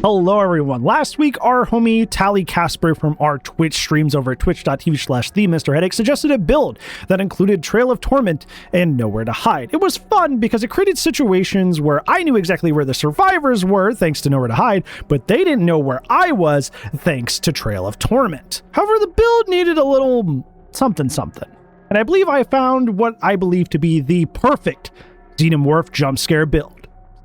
Hello everyone. Last week, our homie Tally Casper from our Twitch streams over at twitch.tv/TheMrHeadache suggested a build that included Trail of Torment and Nowhere to Hide. It was fun because it created situations where I knew exactly where the survivors were thanks to Nowhere to Hide, but they didn't know where I was thanks to Trail of Torment. However, the build needed a little something. And I believe I found what I believe to be the perfect Xenomorph jump scare build.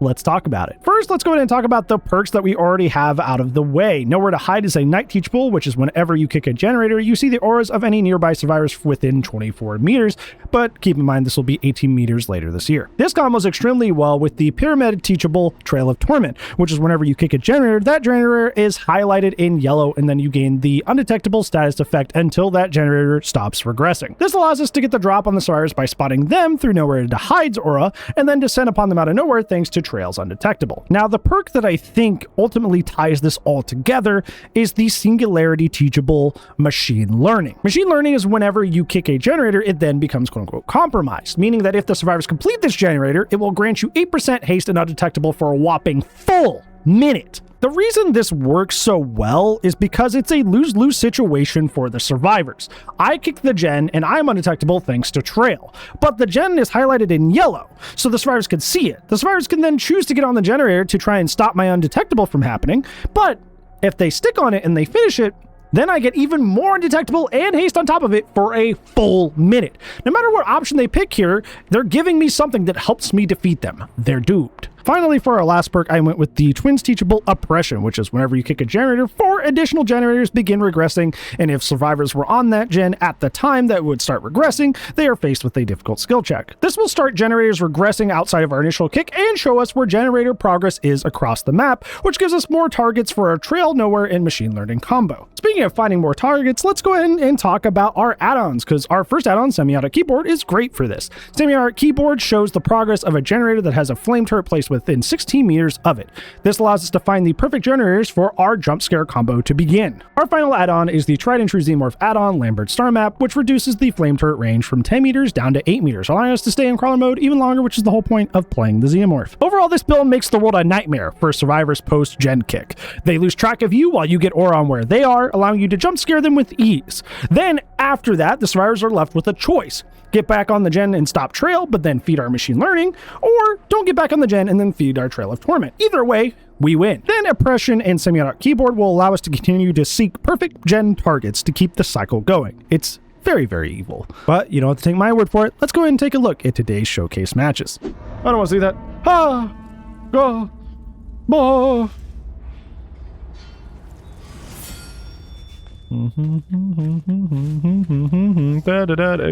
Let's talk about it. First, let's go ahead and talk about the perks that we already have out of the way. Nowhere to Hide is a night teachable, which is whenever you kick a generator, you see the auras of any nearby survivors within 24 meters, but keep in mind this will be 18 meters later this year. This combos extremely well with the pyramid teachable Trail of Torment, which is whenever you kick a generator, that generator is highlighted in yellow, and then you gain the undetectable status effect until that generator stops regressing. This allows us to get the drop on the survivors by spotting them through Nowhere to Hide's aura, and then descend upon them out of nowhere thanks to Trail's undetectable. Now, the perk that I think ultimately ties this all together is the singularity teachable machine learning. Machine learning is whenever you kick a generator, it then becomes quote-unquote compromised, meaning that if the survivors complete this generator, it will grant you 8% haste and undetectable for a whopping full minute. The reason this works so well is because it's a lose-lose situation for the survivors. I kick the gen and I'm undetectable thanks to Trail, but the gen is highlighted in yellow, so the survivors can see it. The survivors can then choose to get on the generator to try and stop my undetectable from happening, but if they stick on it and they finish it, then I get even more undetectable and haste on top of it for a full minute. No matter what option they pick here, they're giving me something that helps me defeat them. They're doomed. Finally, for our last perk, I went with the Twins Teachable Oppression, which is whenever you kick a generator, 4 additional generators begin regressing, and if survivors were on that gen at the time that would start regressing, they are faced with a difficult skill check. This will start generators regressing outside of our initial kick and show us where generator progress is across the map, which gives us more targets for our Trail, Nowhere, and Machine Learning combo. Speaking of finding more targets, let's go ahead and talk about our add-ons, because our first add-on, Semi-Auto Keyboard, is great for this. Semi-Auto Keyboard shows the progress of a generator that has a flame turret placed within 16 meters of it. This allows us to find the perfect generators for our jump scare combo to begin. Our final add-on is the tried and true Xenomorph add-on, Lambert Star Map, which reduces the flame turret range from 10 meters down to 8 meters, allowing us to stay in crawler mode even longer, which is the whole point of playing the Xenomorph. Overall, this build makes the world a nightmare for survivors post-gen kick. They lose track of you while you get aura on where they are, allowing you to jump scare them with ease. Then, after that, the survivors are left with a choice. Get back on the gen and stop Trail, but then feed our Machine Learning, or don't get back on the gen and then feed our Trail of Torment. Either way, we win. Then Oppression and Semi-Auto Keyboard will allow us to continue to seek perfect gen targets to keep the cycle going. It's very, very evil. But you don't have to take my word for it. Let's go ahead and take a look at today's showcase matches. I don't want to see that.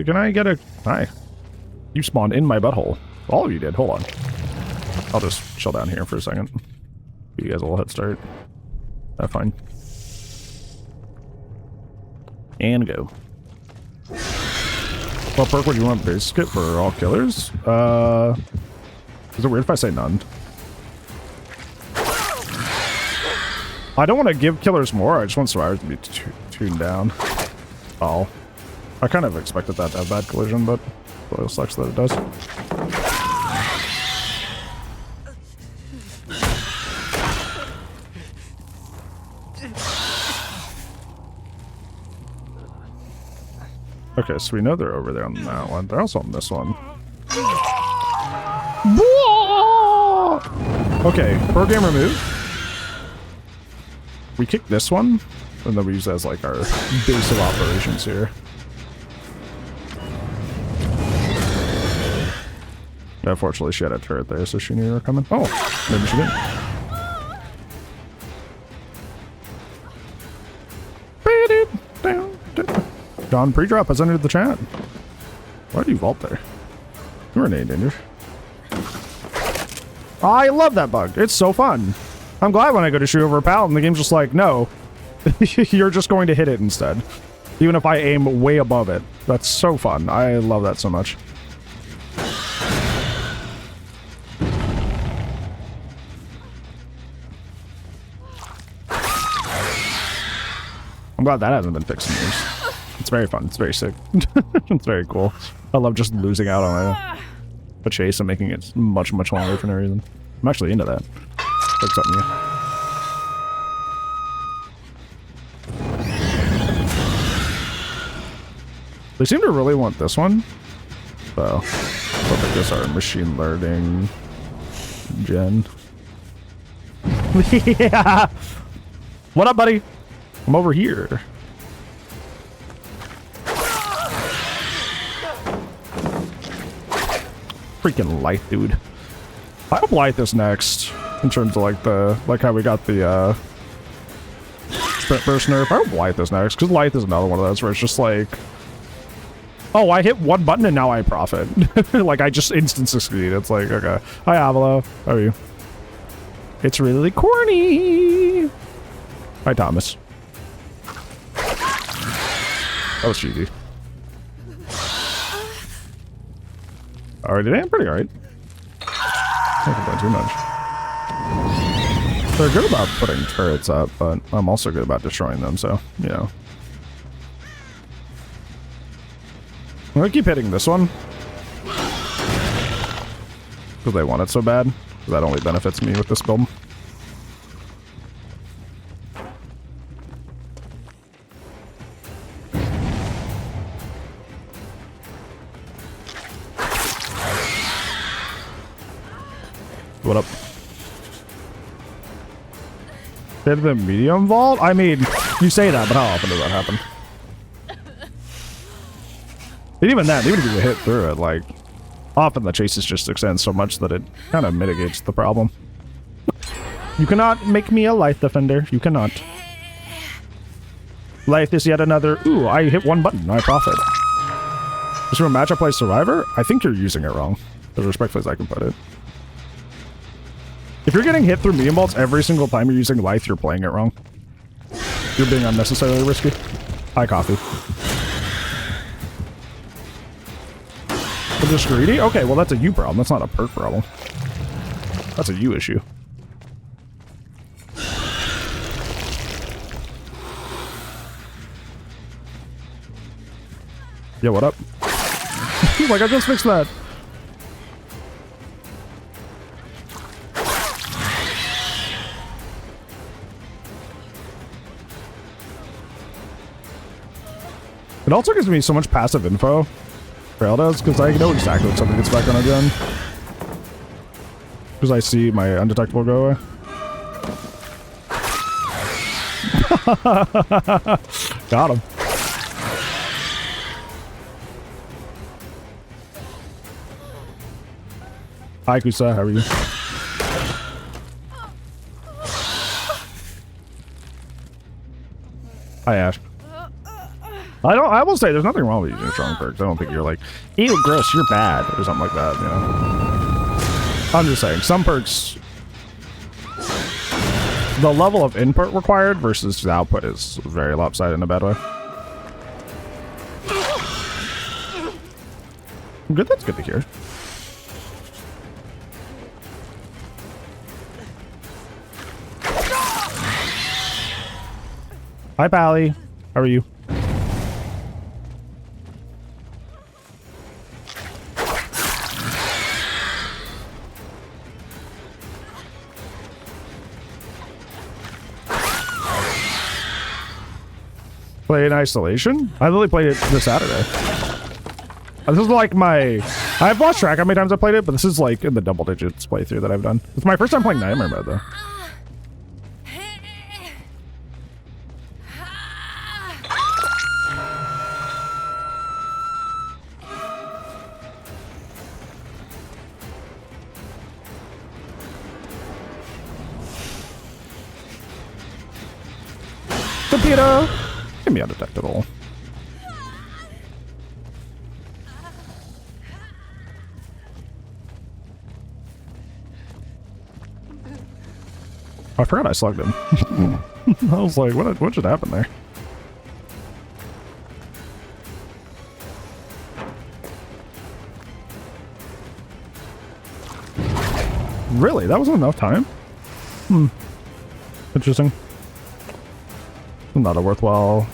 Can I get a... Hi. You spawned in my butthole. All of you did. Hold on. I'll just chill down here for a second. Give you guys a little head start. That's fine. And go. What perk would you want? Base skip for all killers? Is it weird if I say none? I don't want to give killers more. I just want survivors to be tuned down. Oh. I kind of expected that to have bad collision, but it sucks that it does. Okay, so we know they're over there on that one. They're also on this one. Okay, program remove. We kick this one, and then we use that as like our base of operations here. Unfortunately, she had a turret there, so she knew you were coming. Oh, maybe she didn't. John Pre-Drop has entered the chat. Why do you vault there? You were in danger. I love that bug. It's so fun. I'm glad when I go to shoot over a pallet and the game's just like, no, you're just going to hit it instead. Even if I aim way above it. That's so fun. I love that so much. I'm glad that hasn't been fixed in years. It's very fun. It's very sick. It's very cool. I love just losing out on a chase and making it much, much longer for no reason. I'm actually into that. Fix something new. They seem to really want this one. So, I think this our machine learning gen. Yeah. What up, buddy? I'm over here. Freaking light, dude. I hope light this next. In terms of like how we got the sprint burst nerf. I hope light this next, because light is another one of those where it's just like, oh, I hit one button and now I profit. Like I just instant succeed. It's like, okay. Hi Avalo. How are you? It's really corny. Hi Thomas. That was cheesy. Alright, today I'm pretty alright. Can't complain too much. They're good about putting turrets up, but I'm also good about destroying them, so, you know. I'm gonna keep hitting this one. Because they want it so bad. That only benefits me with this build. What up? Hit the medium vault? I mean, you say that, but how often does that happen? And even that, even if you hit through it, like, often the chases just extend so much that it kind of mitigates the problem. You cannot make me a light defender. You cannot. Life is yet another... Ooh, I hit one button. I profit. Just from a matchup play Survivor? I think you're using it wrong. As respectfully as I can put it. If you're getting hit through medium vaults every single time you're using life, you're playing it wrong. You're being unnecessarily risky. Hi, coffee. But just greedy? Okay, well that's a you problem. That's not a perk problem. That's a you issue. Yo, what up? Like, I just fixed that. It also gives me so much passive info. Trail does, because I know exactly when something gets back on again. Because I see my undetectable go away. Got him. Hi Kusa, how are you? Hi Ash. I will say there's nothing wrong with using strong perks. I don't think you're like, ew, gross, you're bad, or something like that, you know. I'm just saying, some perks, the level of input required versus the output is very lopsided in a bad way. Good, that's good to hear. Hi, Pally. How are you? Play in isolation? I literally played it this Saturday. This is like my... I've lost track how many times I played it, but this is like in the double digits playthrough that I've done. It's my first time playing Nightmare Mode, though. Computer! Give me undetectable. I forgot I slugged him. I was like, what should happen there? Really? That wasn't enough time? Interesting. Not a worthwhile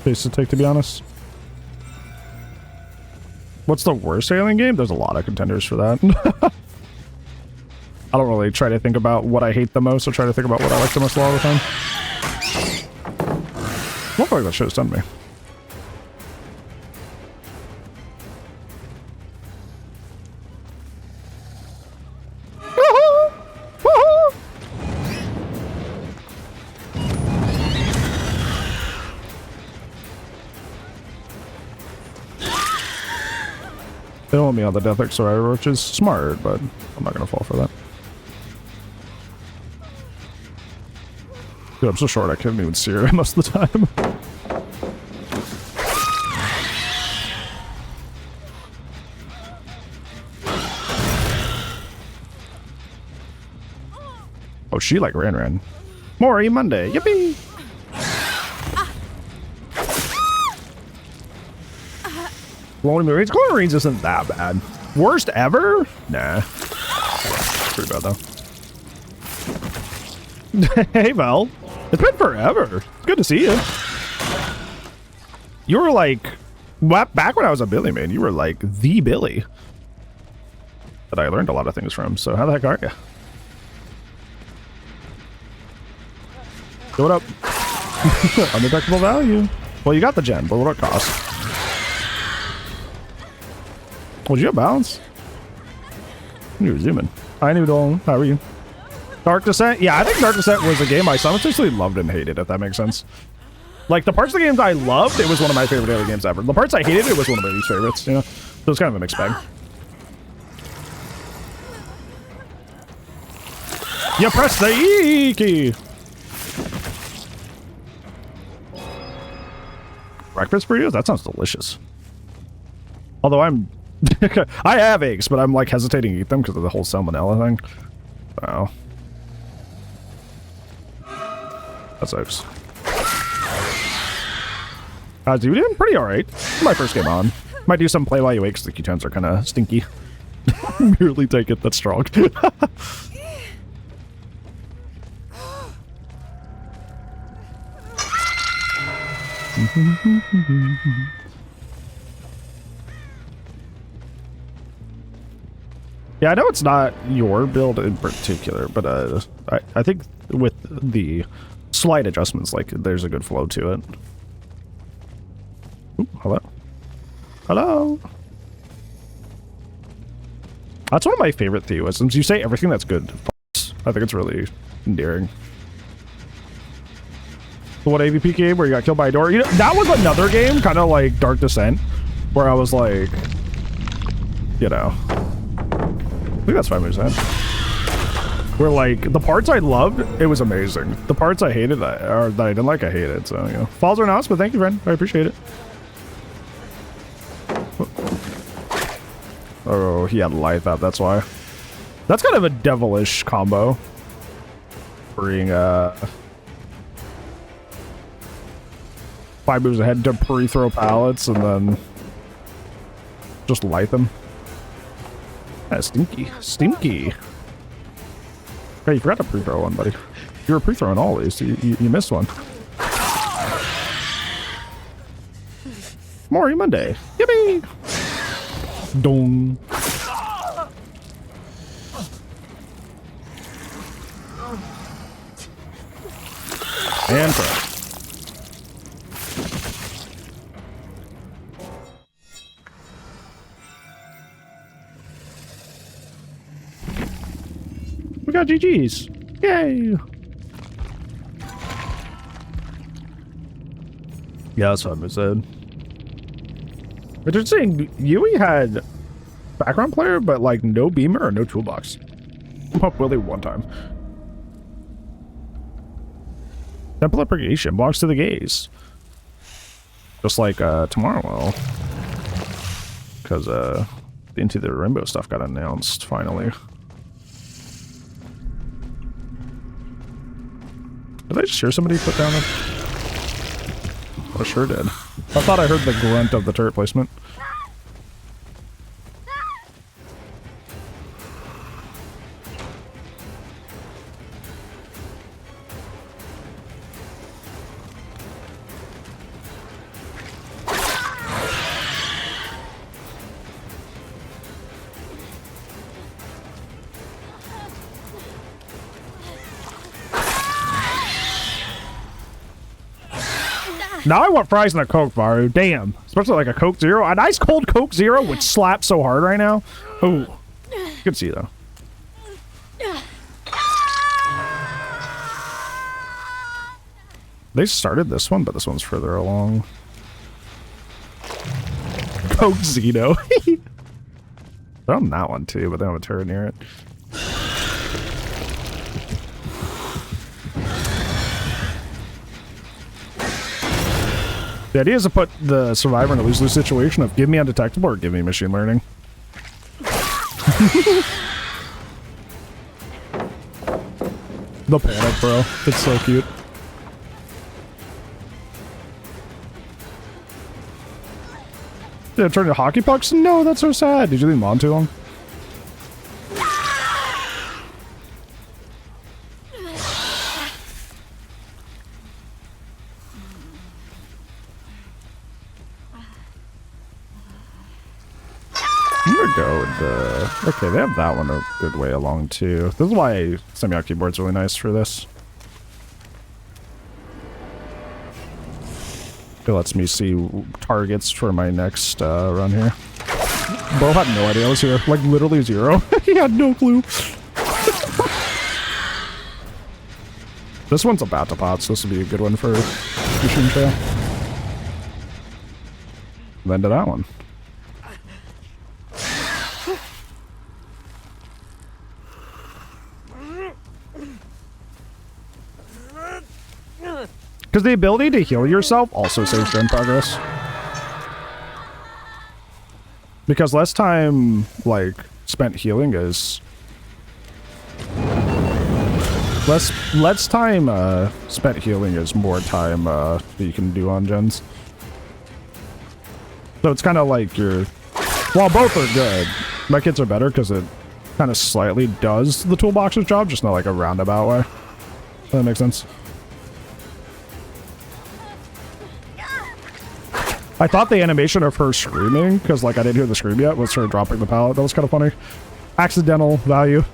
pace to take, to be honest. What's the worst alien game? There's a lot of contenders for that. I don't really try to think about what I hate the most, or try to think about what I like the most all the time. I don't feel like that shit has done me. They don't want me on the Death X Survivor, which is smart, but I'm not gonna fall for that. Dude, I'm so short I couldn't even see her most of the time. Oh, she like ran. Maury Monday, yippee! Glowing Marines? Glowing Marines isn't that bad. Worst ever? Nah. Pretty bad though. Hey Val. It's been forever. It's good to see you. You were like, back when I was a Billy man, you were like the Billy that I learned a lot of things from. So how the heck are you? What up? Undetectable value. Well, you got the gem, but what it cost? Well, did you have balance? You were zooming. Hi, Noodle. How are you? Dark Descent? Yeah, I think Dark Descent was a game I simultaneously loved and hated, if that makes sense. Like, the parts of the games I loved, it was one of my favorite daily games ever. The parts I hated, it was one of my least favorites, you know? So it's kind of a mixed bag. You press the E key! Breakfast burritos? That sounds delicious. Although I'm... I have eggs, but I'm like hesitating to eat them because of the whole salmonella thing. Wow. That sucks. Dude, doing pretty alright. My first game on. Might do some play while you wait because the ketones are kind of stinky. Merely take it, that's strong. Yeah, I know it's not your build in particular, but I think with the slight adjustments, like, there's a good flow to it. Ooh, hello. Hello. That's one of my favorite theoisms. You say everything that's good. I think it's really endearing. The what AVP game where you got killed by a door? You know, that was another game, kind of like Dark Descent, where I was like, you know... I think that's 5 moves ahead. Where, like, the parts I loved, it was amazing. The parts I hated, or that I didn't like, I hated. So, you know. Falls are nice, but thank you, friend. I appreciate it. Oh, he had life out, that's why. That's kind of a devilish combo. Bring, 5 moves ahead to pre-throw pallets, and then just light them. Stinky. Stinky. Hey, you forgot to pre-throw one, buddy. You were pre-throwing all these. You missed one. Maury Monday. Yippee! Dong. And throw. We got GG's. Yay! Yeah, that's what I said. But they're saying Yui had background player, but like no beamer or no toolbox. Pop Willie one time. Temple of Purgation belongs to the gays. Just like tomorrow will. Because Into the Rainbow stuff got announced finally. Did I just hear somebody put down a... I sure did. I thought I heard the grunt of the turret placement. Now I want fries and a Coke, Varu. Damn. Especially like a Coke Zero. A nice cold Coke Zero would slap so hard right now. Ooh. Good to see you, though. They started this one, but this one's further along. Coke Zeno. They're on that one too, but they don't have a turret near it. The idea is to put the survivor in a lose-lose situation of give me undetectable or give me machine learning. The panic, bro. It's so cute. Did it turn to hockey pucks? No, that's so sad. Did you leave them on too long? I'm gonna go with the... Okay, they have that one a good way along too. This is why semi-auto keyboard's really nice for this. It lets me see targets for my next run here. Bo had no idea I was here. Like, literally zero. He had no clue. This one's a bat to pot, so this will be a good one for machine trail. Then to that one. Because the ability to heal yourself also saves gen progress. Because less time, like, spent healing is... Less time spent healing is more time that you can do on gens. So it's kind of like you're... While both are good, my kits are better because it kind of slightly does the toolbox's job, just not like a roundabout way. Does that make sense? I thought the animation of her screaming, because like I didn't hear the scream yet, was her dropping the pallet. That was kind of funny. Accidental value.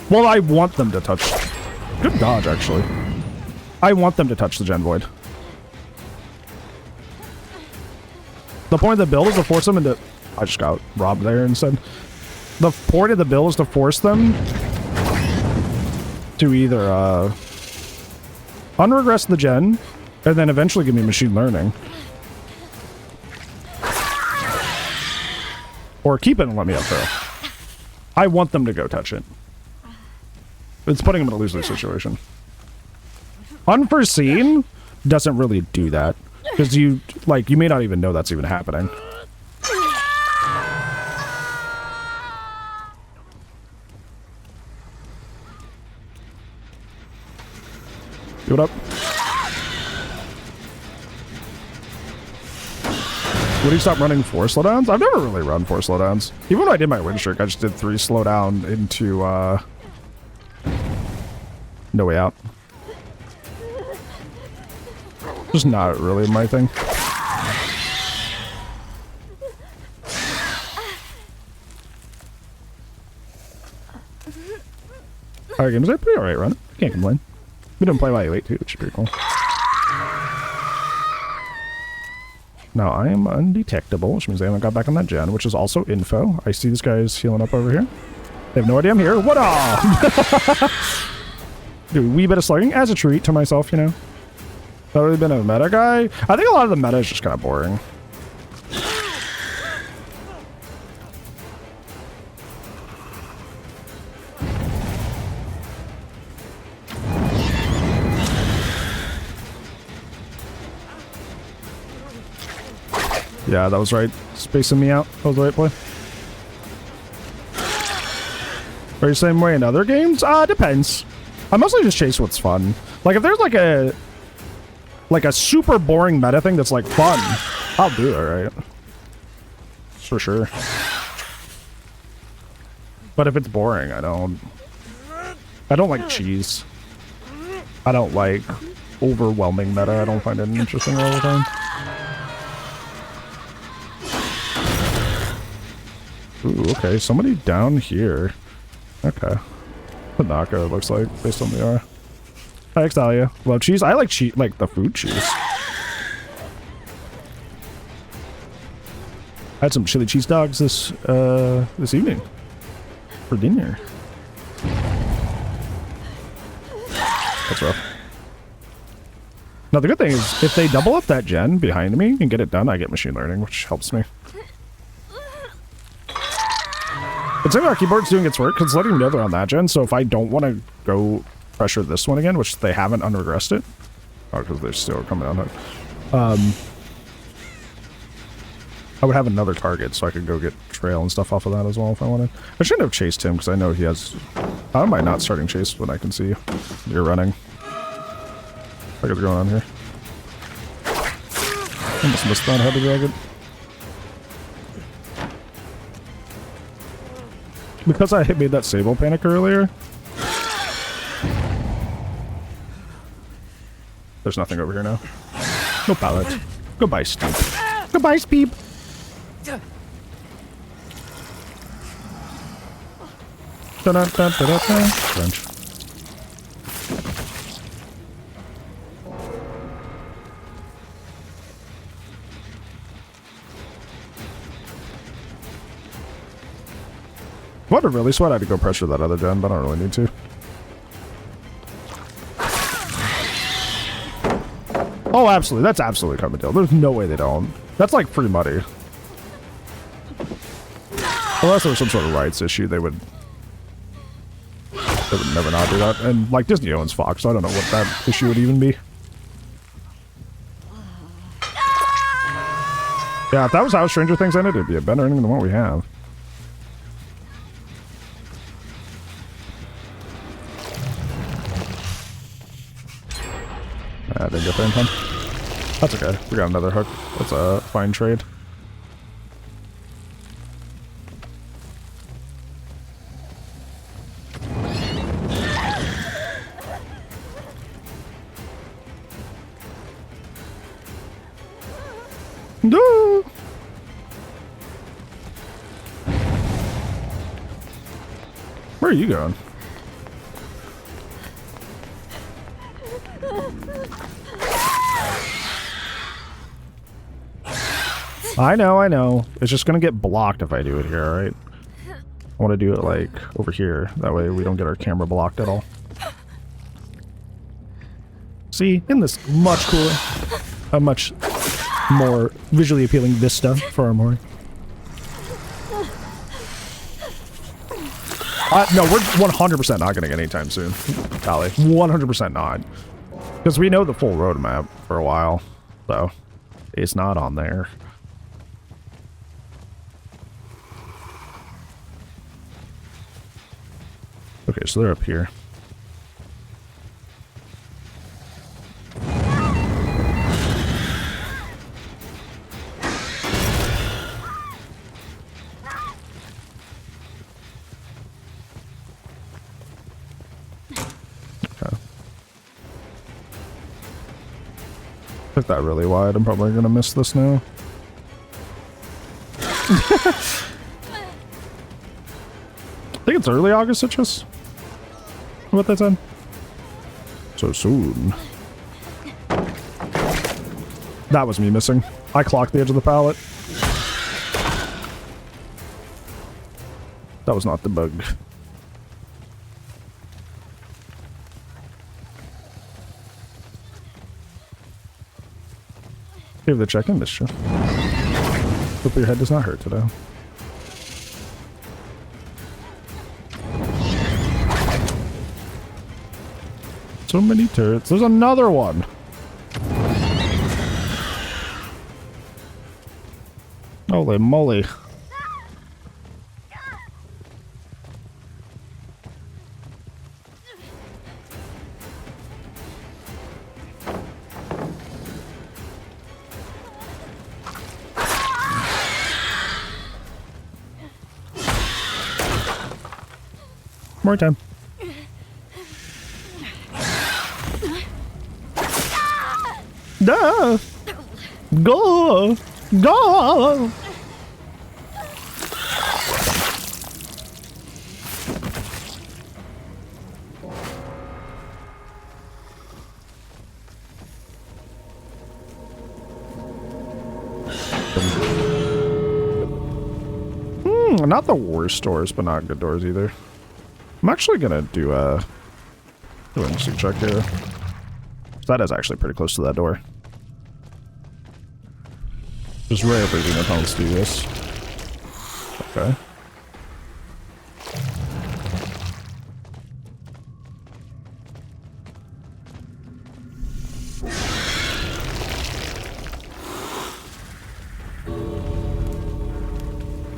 Well, I want them to touch... Good dodge, actually. I want them to touch the Gen Void. The point of the build is to force them into... I just got robbed there instead. The point of the build is to force them to either unregress the Gen, and then eventually give me machine learning. Or keep it and let me up throw. I want them to go touch it. It's putting them in a lose-lose situation. Unforeseen doesn't really do that. Because you may not even know that's even happening. What up? Would he stop running 4 slowdowns? I've never really run 4 slowdowns. Even when I did my win streak, I just did 3 slowdown into, No Way Out. Just not really my thing. Alright, games are pretty alright run. Can't complain. We didn't play while you wait too, which is pretty cool. Now I am undetectable, which means they haven't got back on that gen, which is also info. I see these guys healing up over here. They have no idea I'm here. What up? Do a wee bit of slugging as a treat to myself, you know. Not really been a meta guy. I think a lot of the meta is just kind of boring. Yeah, that was right. Spacing me out. That was the right play. Are you the same way in other games? Depends. I mostly just chase what's fun. Like, if there's like a super boring meta thing that's like fun, I'll do it, right? For sure. But if it's boring, I don't like cheese. I don't like overwhelming meta. I don't find it interesting all the time. Ooh, okay, somebody down here. Okay. The knockout, it looks like, based on the R. Hi, Xtalia. Love cheese. I like cheese, like the food cheese. I had some chili cheese dogs this evening for dinner. That's rough. Now the good thing is, if they double up that gen behind me and get it done, I get machine learning, which helps me. It's saying our keyboard's doing its work because it's letting me know they're on that gen, so if I don't want to go pressure this one again, which they haven't unregressed it. Oh, because they're still coming on it. I would have another target so I could go get trail and stuff off of that as well if I wanted. I shouldn't have chased him because I know he has... How am I not starting chase when I can see you're running? What is going on here? Almost missed that, had to drag it. Because I made that Sable panic earlier. There's nothing over here now. No pallet. Goodbye, Steep. Goodbye, Speep. Crunch. What a really sweat. I had to go pressure that other gen, but I don't really need to. Oh, absolutely. That's absolutely coming down. There's no way they don't. That's like free money. Unless there was some sort of rights issue, they would never not do that. And like Disney owns Fox, so I don't know what that issue would even be. Yeah, if that was how Stranger Things ended, it'd be a better ending than what we have. I didn't get there in time. That's okay. We got another hook. That's a fine trade. No. Where are you going? I know. It's just gonna get blocked if I do it here, alright? I want to do it, like, over here. That way we don't get our camera blocked at all. See? Isn't this much cooler? A much more visually appealing vista for our mooring. No, we're 100% not getting anytime soon, Tally. 100% not. Because we know the full roadmap for a while, so it's not on there. Okay, so they're up here. Okay. Took that really wide. I'm probably gonna miss this now. I think it's early August citrus. What that said? So soon. That was me missing. I clocked the edge of the pallet. That was not the bug. Give the check-in, Mister. Hope your head does not hurt today. So many turrets. There's another one. Holy moly. More time. No. Go. Go. Not the worst doors, but not good doors either. I'm actually gonna do an interesting check here. That is actually pretty close to that door. Just rare for Xenotunnels to do this. Okay.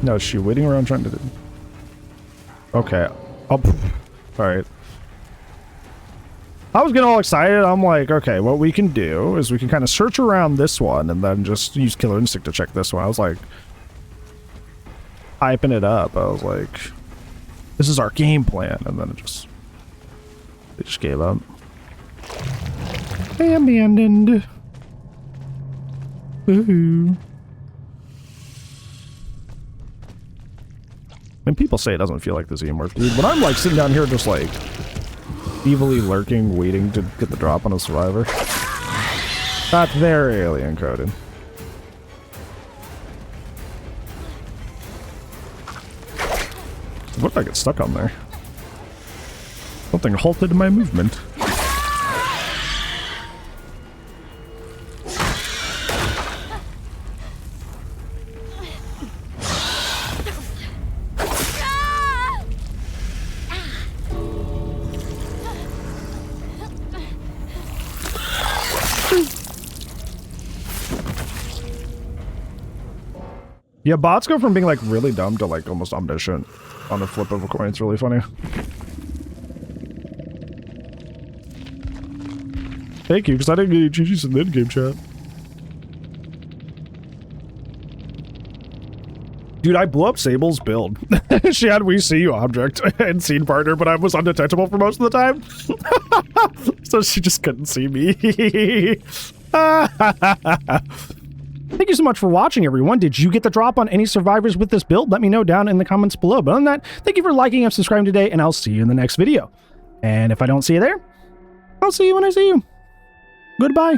No, is she waiting around trying to... Okay. Oh, alright. I was getting all excited. I'm like, okay, what we can do is we can kind of search around this one and then just use Killer Instinct to check this one. I was like... hyping it up. I was like... this is our game plan. And then it just... they just gave up. Abandoned. Woohoo. And people say it doesn't feel like the Xenomorph, dude, but I'm like sitting down here just like evilly lurking, waiting to get the drop on a survivor. That's very alien coded. What if I get stuck on there? Something halted my movement. Yeah, bots go from being like really dumb to like almost omniscient on the flip of a coin. It's really funny. Thank you, because I didn't get any GGs in the in-game chat. Dude, I blew up Sable's build. She had We See You object and scene partner, but I was undetectable for most of the time. So she just couldn't see me. Thank you so much for watching, everyone. Did you get the drop on any survivors with this build? Let me know down in the comments below. But other than that, thank you for liking and subscribing today, and I'll see you in the next video. And if I don't see you there, I'll see you when I see you. Goodbye.